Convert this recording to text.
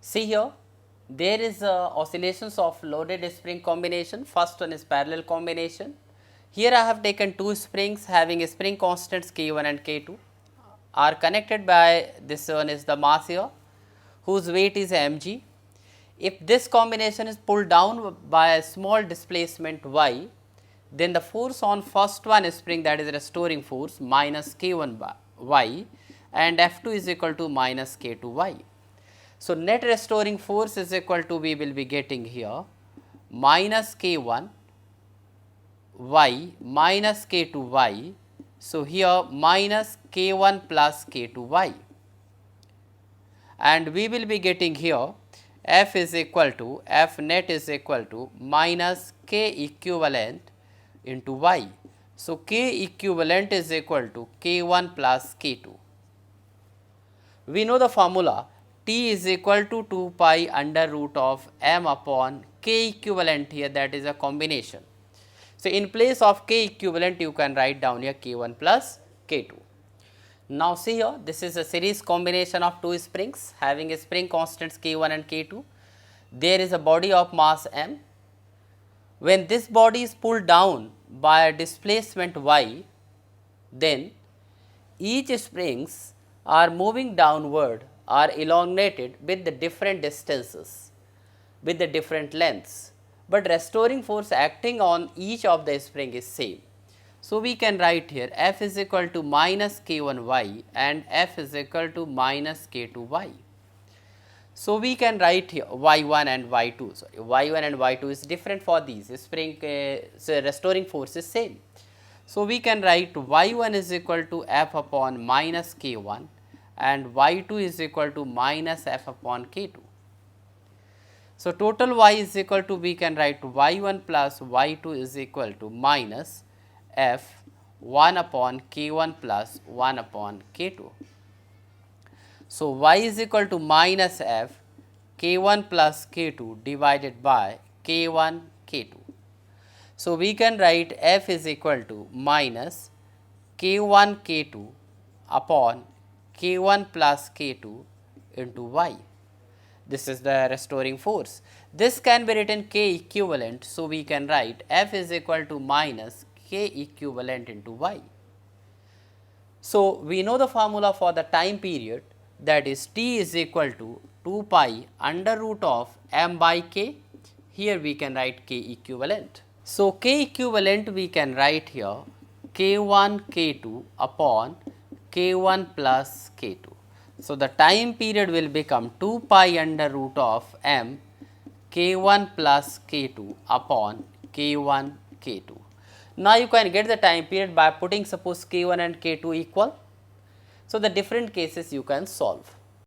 See here, there is oscillations of loaded spring combination. First one is parallel combination. Here I have taken two springs having spring constants K1 and K2 are connected by this one is the mass here whose weight is mg. If this combination is pulled down by a small displacement y, then the force on first one spring, that is restoring force, minus K1 by y, and F2 is equal to minus K2 y. So, net restoring force is equal to, we will be getting here, minus K1 y minus K2 y. So, here minus K1 plus K2 y, and we will be getting here F is equal to, F net is equal to minus K equivalent into y. So, K equivalent is equal to K1 plus K2. We know the formula, T is equal to 2 pi under root of m upon K equivalent here, that is a combination. So, in place of K equivalent you can write down here K1 plus K2. Now, see here, this is a series combination of two springs having a spring constants K1 and K2. There is a body of mass m. When this body is pulled down by a displacement y, then each springs are moving downward are elongated with the different distances, with the different lengths, but restoring force acting on each of the spring is same. So, we can write here F is equal to minus K1y and F is equal to minus K2y. So, we can write here y1 and y2, sorry, y1 and y2 is different for these spring, so restoring force is same. So, we can write y1 is equal to F upon minus K1 and y2 is equal to minus F upon K2. So, total y is equal to, we can write y1 plus y2 is equal to minus F 1 upon K1 plus 1 upon K2. So, y is equal to minus F K1 plus K2 divided by K1 K2. So, we can write F is equal to minus K1 K2 upon K1 plus K2 into y. This is the restoring force. This can be written K equivalent. So, we can write F is equal to minus K equivalent into y. So, we know the formula for the time period, that is T is equal to 2 pi under root of m by k. Here we can write K equivalent. So, K equivalent we can write here K1 K2 upon K1 plus K2. So, the time period will become 2 pi under root of m K1 plus K2 upon K1 K2. Now, you can get the time period by putting suppose K1 and K2 equal. So, the different cases you can solve.